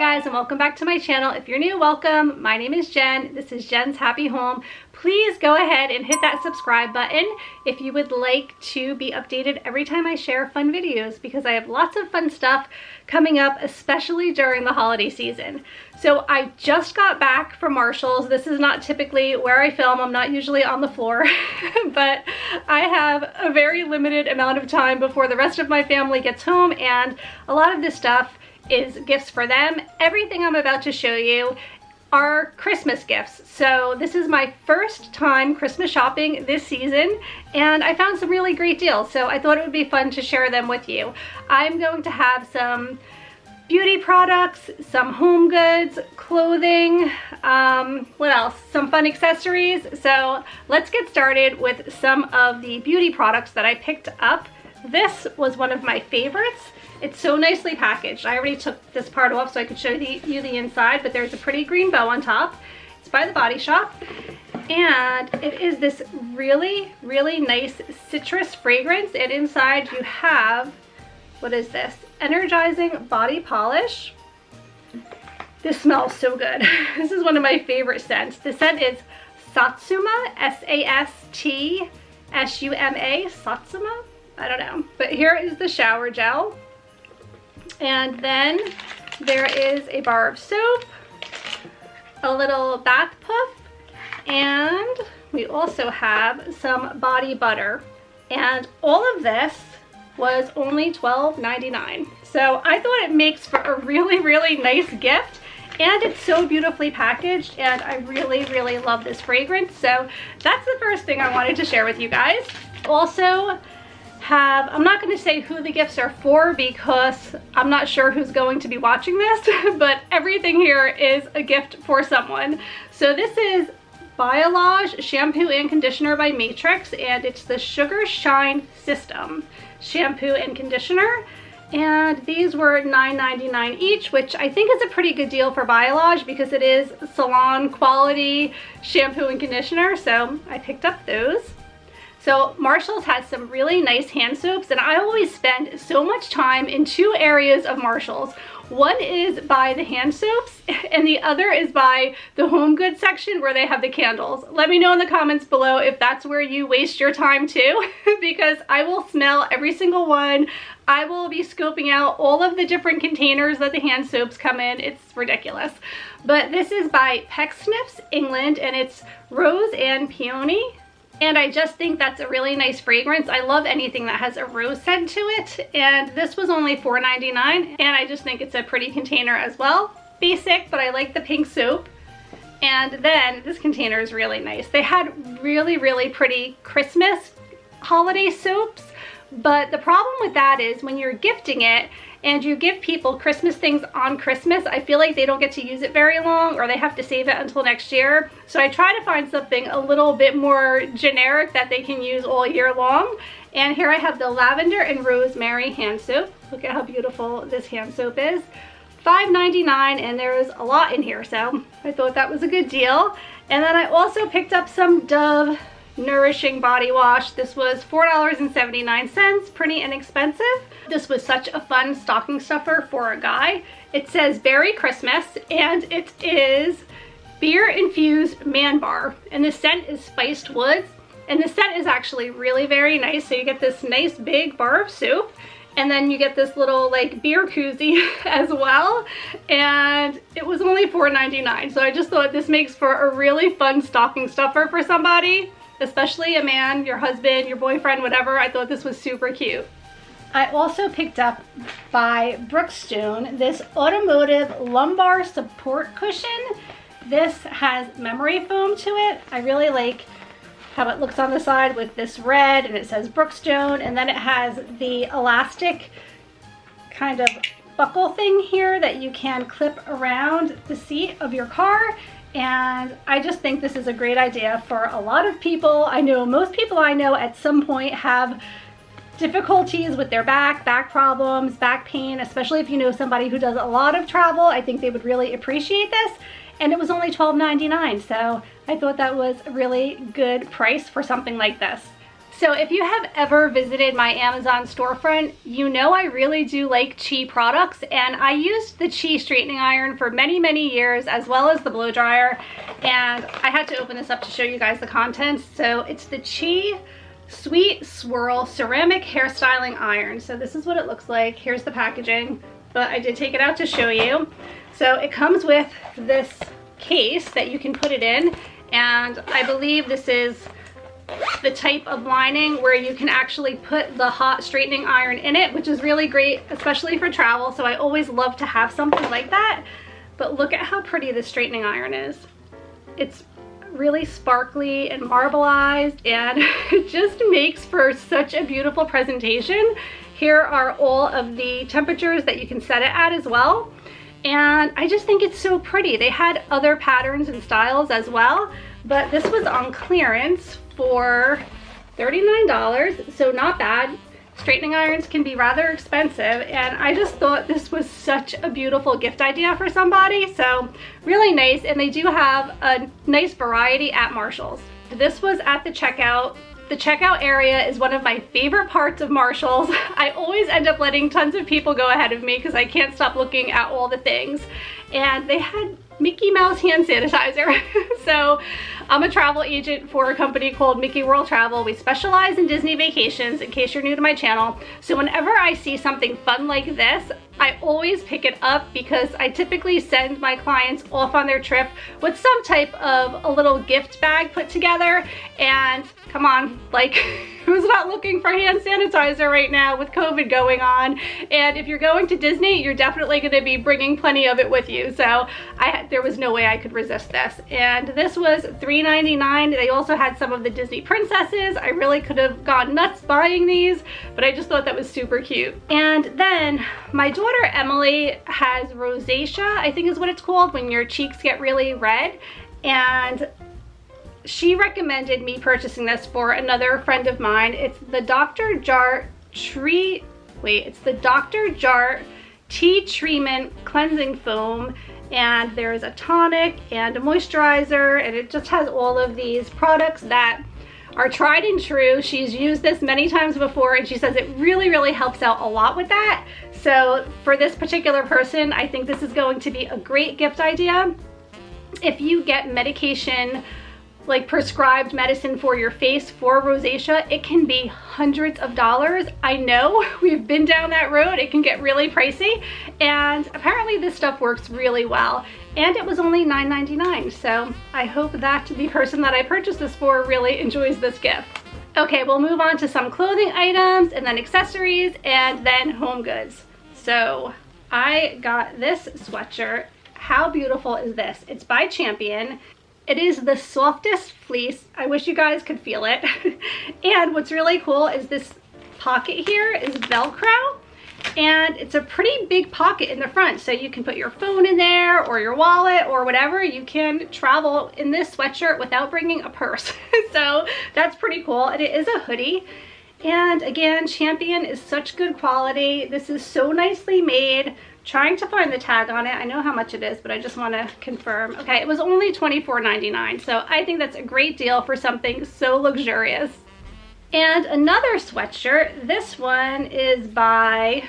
guys, and welcome back to my channel. If you're new, welcome. My name is Jen. This is Jen's Happy Home. Please go ahead and hit that subscribe button if you would like to be updated every time I share fun videos, because I have lots of fun stuff coming up, especially during the holiday season. So I just got back from Marshall's. This is not typically where I film. I'm not usually on the floor, but I have a very limited amount of time before the rest of my family gets home, and a lot of this stuff is gifts for them. Everything I'm about to show you are Christmas gifts. So this is my first time Christmas shopping this season, and I found some really great deals. So I thought it would be fun to share them with you. I'm going to have some beauty products, some home goods, clothing, what else? Some fun accessories. So let's get started with some of the beauty products that I picked up. This was one of my favorites. It's so nicely packaged. I already took this part off so I could show you the inside, but there's a pretty green bow on top. It's by the Body Shop, and it is this really, really nice citrus fragrance, and inside you have, what is this? Energizing body polish. This smells so good. This is one of my favorite scents. The scent is Satsuma, S-A-S-T-S-U-M-A, Satsuma? I don't know. But here is the shower gel. And then there is a bar of soap, a little bath puff, and we also have some body butter. And all of this was only $12.99. So I thought it makes for a really, really nice gift, and it's so beautifully packaged, and I really, really love this fragrance. So that's the first thing I wanted to share with you guys. Also, I'm not going to say who the gifts are for because I'm not sure who's going to be watching this, but everything here is a gift for someone. So this is Biolage Shampoo and Conditioner by Matrix, and it's the Sugar Shine System shampoo and conditioner. And these were $9.99 each, which I think is a pretty good deal for Biolage because it is salon quality shampoo and conditioner. So I picked up those. So Marshall's has some really nice hand soaps, and I always spend so much time in two areas of Marshall's. One is by the hand soaps, and the other is by the home goods section where they have the candles. Let me know in the comments below if that's where you waste your time too, because I will smell every single one. I will be scoping out all of the different containers that the hand soaps come in. It's ridiculous. But this is by Pecksniffs, England, and it's Rose and Peony. And I just think that's a really nice fragrance. I love anything that has a rose scent to it. And this was only $4.99. And I just think it's a pretty container as well. Basic, but I like the pink soap. And then this container is really nice. They had really, really pretty Christmas holiday soaps. But the problem with that is when you're gifting it and you give people Christmas things on Christmas, I feel like they don't get to use it very long, or they have to save it until next year. So I try to find something a little bit more generic that they can use all year long. And here I have the Lavender and Rosemary hand soap. Look at how beautiful this hand soap is. $5.99, and there's a lot in here, so I thought that was a good deal. And then I also picked up some Dove Nourishing Body Wash. This was $4.79, pretty inexpensive. This was such a fun stocking stuffer for a guy. It says Merry Christmas, and it is beer infused man bar, and the scent is spiced woods, and the scent is actually really very nice. So you get this nice big bar of soap, and then you get this little like beer koozie as well, and it was only $4.99. So I just thought this makes for a really fun stocking stuffer for somebody, especially a man, your husband, your boyfriend, whatever. I thought this was super cute. I also picked up by Brookstone this automotive lumbar support cushion. This has memory foam to it. I really like how it looks on the side with this red, and it says Brookstone, and then it has the elastic kind of buckle thing here that you can clip around the seat of your car. And I just think this is a great idea for a lot of people. I know most people I know at some point have difficulties with their back problems, back pain, especially if you know somebody who does a lot of travel. I think they would really appreciate this. And it was only $12.99, so I thought that was a really good price for something like this. So if you have ever visited my Amazon storefront, you know I really do like Chi products, and I used the Chi straightening iron for many, many years, as well as the blow dryer, and I had to open this up to show you guys the contents. So it's the Chi Sweet Swirl Ceramic Hairstyling Iron. So this is what it looks like. Here's the packaging, but I did take it out to show you. So it comes with this case that you can put it in, and I believe this is the type of lining where you can actually put the hot straightening iron in it, which is really great, especially for travel. So I always love to have something like that. But look at how pretty this straightening iron is. It's really sparkly and marbleized, and it just makes for such a beautiful presentation. Here are all of the temperatures that you can set it at as well. And I just think it's so pretty. They had other patterns and styles as well, but this was on clearance for $39, so not bad. Straightening irons can be rather expensive, and I just thought this was such a beautiful gift idea for somebody. So really nice, and they do have a nice variety at Marshall's. This was at the checkout. The checkout area is one of my favorite parts of Marshall's. I always end up letting tons of people go ahead of me because I can't stop looking at all the things. And they had Mickey Mouse hand sanitizer. So I'm a travel agent for a company called Mickey World Travel. We specialize in Disney vacations, in case you're new to my channel. So whenever I see something fun like this, I always pick it up because I typically send my clients off on their trip with some type of a little gift bag put together. And come on, like, who's not looking for hand sanitizer right now with COVID going on? And if you're going to Disney, you're definitely going to be bringing plenty of it with you. So there was no way I could resist this. And this was $3.99. They also had some of the Disney princesses. I really could have gone nuts buying these, but I just thought that was super cute. And then my daughter Emily has rosacea, I think is what it's called, when your cheeks get really red. And she recommended me purchasing this for another friend of mine. It's the Dr. Jart Tea Treatment Cleansing Foam, and there's a tonic and a moisturizer, and it just has all of these products that are tried and true. She's used this many times before, and she says it really, really helps out a lot with that. So for this particular person, I think this is going to be a great gift idea. If you get medication, like prescribed medicine for your face for rosacea, it can be hundreds of dollars. I know, we've been down that road. It can get really pricey, and apparently this stuff works really well. And it was only $9.99, so I hope that the person that I purchased this for really enjoys this gift. Okay, we'll move on to some clothing items, and then accessories, and then home goods. So I got this sweatshirt. How beautiful is this? It's by Champion. It is the softest fleece. I wish you guys could feel it. And what's really cool is this pocket here is Velcro, and it's a pretty big pocket in the front, so you can put your phone in there or your wallet or whatever. You can travel in this sweatshirt without bringing a purse. So that's pretty cool. And it is a hoodie. And again, Champion is such good quality. This is so nicely made. Trying to find the tag on it. I know how much it is, but I just want to confirm. Okay, it was only $24.99, so I think that's a great deal for something so luxurious. And another sweatshirt. This one is by, you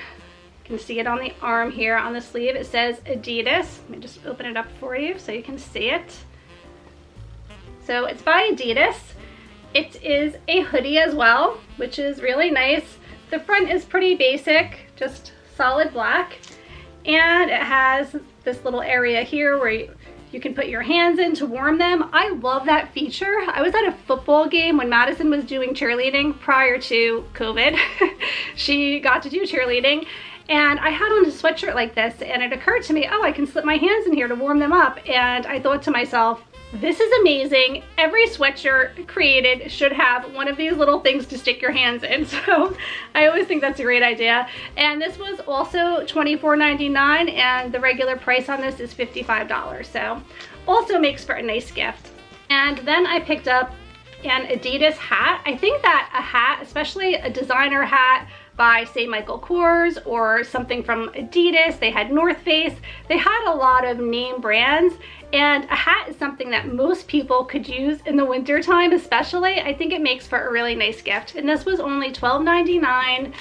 can see it on the arm here on the sleeve. It says Adidas. Let me just open it up for you so you can see it. So it's by Adidas. It is a hoodie as well, which is really nice. The front is pretty basic, just solid black. And it has this little area here where you can put your hands in to warm them. I love that feature. I was at a football game when Madison was doing cheerleading prior to COVID. She got to do cheerleading, and I had on a sweatshirt like this, and it occurred to me, oh, I can slip my hands in here to warm them up. And I thought to myself, this is amazing. Every sweatshirt created should have one of these little things to stick your hands in. So I always think that's a great idea. And this was also $24.99, and the regular price on this is $55. So also makes for a nice gift. And then I picked up an Adidas hat. I think that a hat, especially a designer hat by, say, Michael Kors or something from Adidas. They had North Face. They had a lot of name brands, and a hat is something that most people could use in the winter time especially. I think it makes for a really nice gift. And this was only $12.99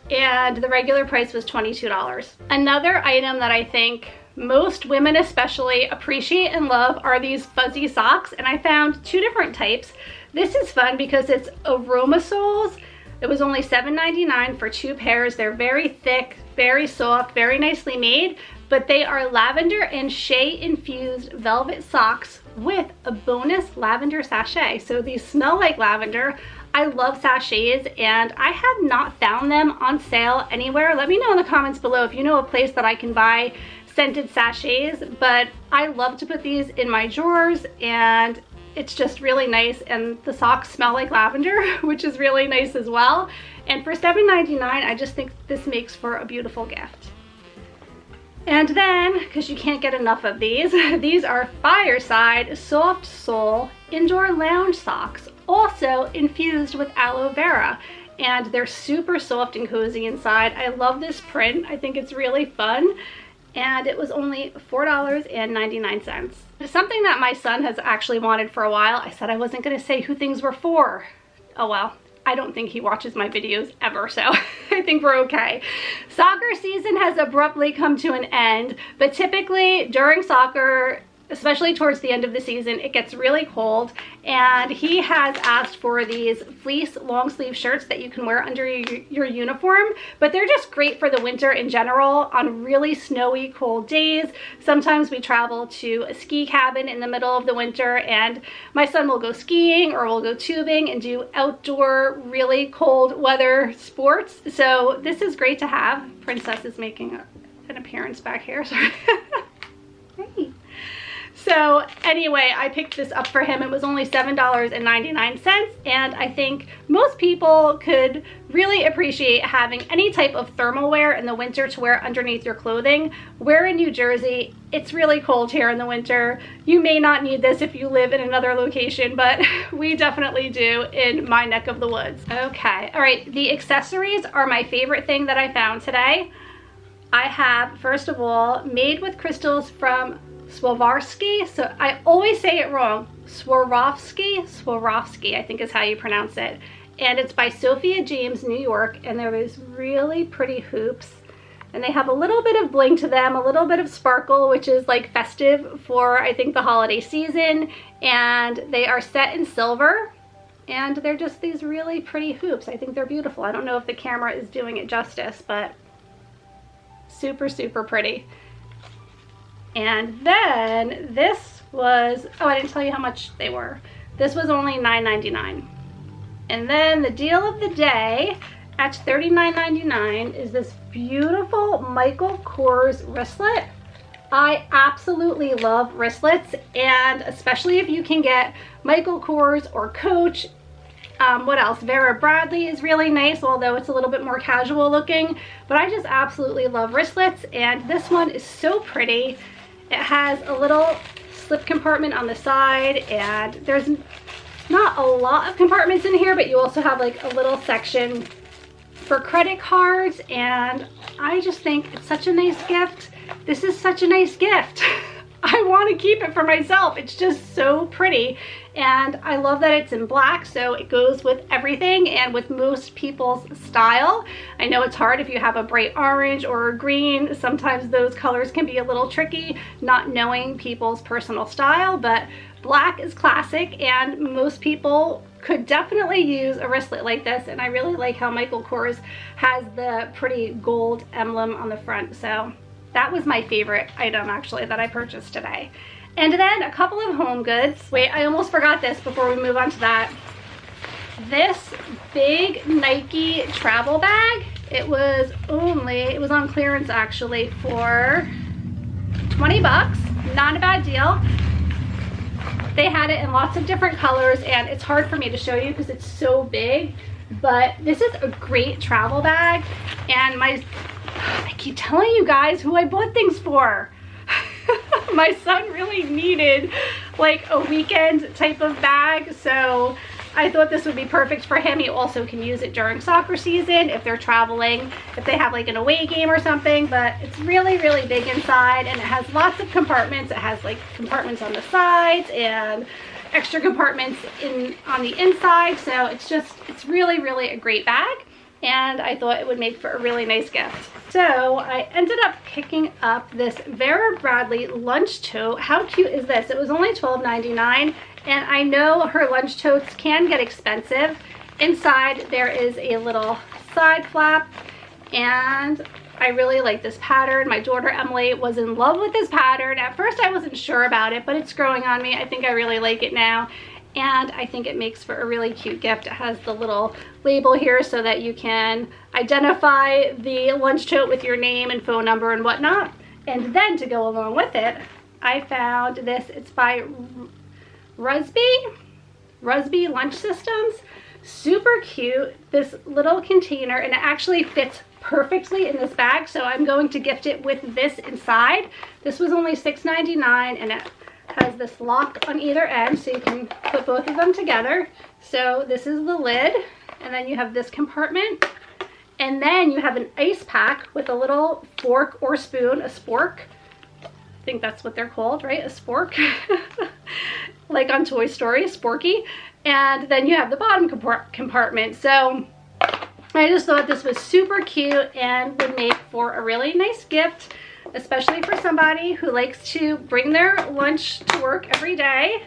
and the regular price was $22. Another item that I think most women especially appreciate and love are these fuzzy socks, and I found two different types. This is fun because it's Aromasoles. It was only $7.99 for 2 pairs. They're very thick, very soft, very nicely made, but they are lavender and shea infused velvet socks with a bonus lavender sachet. So these smell like lavender. I love sachets, and I have not found them on sale anywhere. Let me know in the comments below if you know a place that I can buy scented sachets, but I love to put these in my drawers, and it's just really nice, and the socks smell like lavender, which is really nice as well. And for $7.99, I just think this makes for a beautiful gift. And then, because you can't get enough of these are Fireside Soft Sole Indoor Lounge Socks, also infused with aloe vera. And they're super soft and cozy inside. I love this print. I think it's really fun. And it was only $4.99. Something that my son has actually wanted for a while. I said I wasn't going to say who things were for. Oh well, I don't think he watches my videos ever, so I think we're okay. Soccer season has abruptly come to an end, but typically during soccer, especially towards the end of the season, it gets really cold, and he has asked for these fleece long sleeve shirts that you can wear under your uniform, but they're just great for the winter in general on really snowy, cold days. Sometimes we travel to a ski cabin in the middle of the winter, and my son will go skiing or we'll go tubing and do outdoor, really cold weather sports. So this is great to have. Princess is making an appearance back here. Sorry. Hey. So anyway, I picked this up for him. It was only $7.99, and I think most people could really appreciate having any type of thermal wear in the winter to wear underneath your clothing. We're in New Jersey. It's really cold here in the winter. You may not need this if you live in another location, but we definitely do in my neck of the woods. Okay, all right, the accessories are my favorite thing that I found today. I have, first of all, Made with Crystals from Swarovski. So I always say it wrong. Swarovski, I think is how you pronounce it. And it's by Sophia James, New York, and they're these really pretty hoops. And they have a little bit of bling to them, a little bit of sparkle, which is like festive for, I think, the holiday season. And they are set in silver, and they're just these really pretty hoops. I think they're beautiful. I don't know if the camera is doing it justice, but super, super pretty. And then this was, oh, I didn't tell you how much they were. This was only $9.99. And then the deal of the day at $39.99 is this beautiful Michael Kors wristlet. I absolutely love wristlets, and especially if you can get Michael Kors or Coach. What else? Vera Bradley is really nice, although it's a little bit more casual looking. But I just absolutely love wristlets, and this one is so pretty. It has a little slip compartment on the side, and there's not a lot of compartments in here, but you also have like a little section for credit cards, and I just think it's such a nice gift. This is such a nice gift. I want to keep it for myself. It's just so pretty, and I love that it's in black, so it goes with everything and with most people's style. I know it's hard if you have a bright orange or a green. Sometimes those colors can be a little tricky, not knowing people's personal style, but black is classic, and most people could definitely use a wristlet like this. And I really like how Michael Kors has the pretty gold emblem on the front. So that was my favorite item actually that I purchased today. And then a couple of home goods. Wait, I almost forgot this before we move on to that. This big Nike travel bag, it was on clearance actually for 20 bucks. Not a bad deal. They had it in lots of different colors, and it's hard for me to show you because it's so big, but this is a great travel bag. And I keep telling you guys who I bought things for. My son really needed like a weekend type of bag, so I thought this would be perfect for him. He also can use it during soccer season if they're traveling, if they have like an away game or something. But it's really, really big inside, and it has lots of compartments. It has like compartments on the sides and extra compartments on the inside. So it's really, really a great bag, and I thought it would make for a really nice gift. So I ended up picking up this Vera Bradley lunch tote. How cute is this? It was only $12.99, and I know her lunch totes can get expensive. Inside there is a little side flap, and I really like this pattern. My daughter Emily was in love with this pattern. At first I wasn't sure about it, but it's growing on me. I think I really like it now, and I think it makes for a really cute gift. It has the little label here so that you can identify the lunch tote with your name and phone number and whatnot. And then to go along with it, I found this. It's by Rusby Lunch Systems. Super cute, this little container, and it actually fits perfectly in this bag, so I'm going to gift it with this inside. This was only $6.99, and it has this lock on either end so you can put both of them together. So this is the lid, and then you have this compartment, and then you have an ice pack with a little fork or spoon, a spork. I think that's what they're called, right? A spork. Like on Toy Story, Sporky. And then you have the bottom compartment. So I just thought this was super cute and would make for a really nice gift, especially for somebody who likes to bring their lunch to work every day.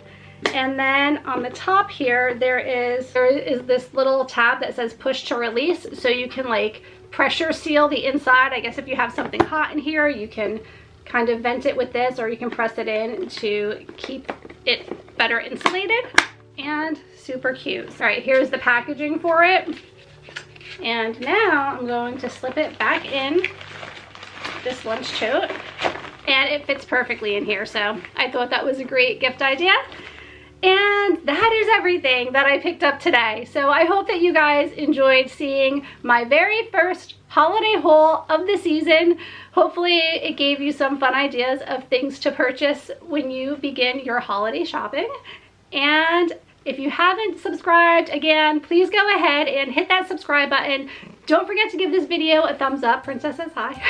And then on the top here, there is this little tab that says push to release, so you can like pressure seal the inside. I guess if you have something hot in here, you can kind of vent it with this, or you can press it in to keep it better insulated. And super cute. All right, here's the packaging for it. And now I'm going to slip it back in this lunch tote, and it fits perfectly in here. So I thought that was a great gift idea. And that is everything that I picked up today. So I hope that you guys enjoyed seeing my very first holiday haul of the season. Hopefully it gave you some fun ideas of things to purchase when you begin your holiday shopping. And if you haven't subscribed, again, please go ahead and hit that subscribe button. Don't forget to give this video a thumbs up. Princess says hi.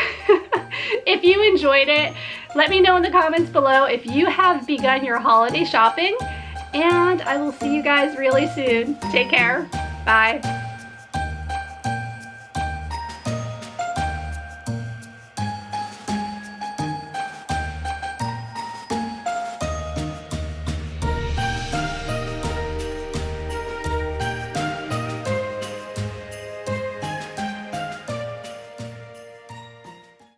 If you enjoyed it, let me know in the comments below if you have begun your holiday shopping. And I will see you guys really soon. Take care. Bye.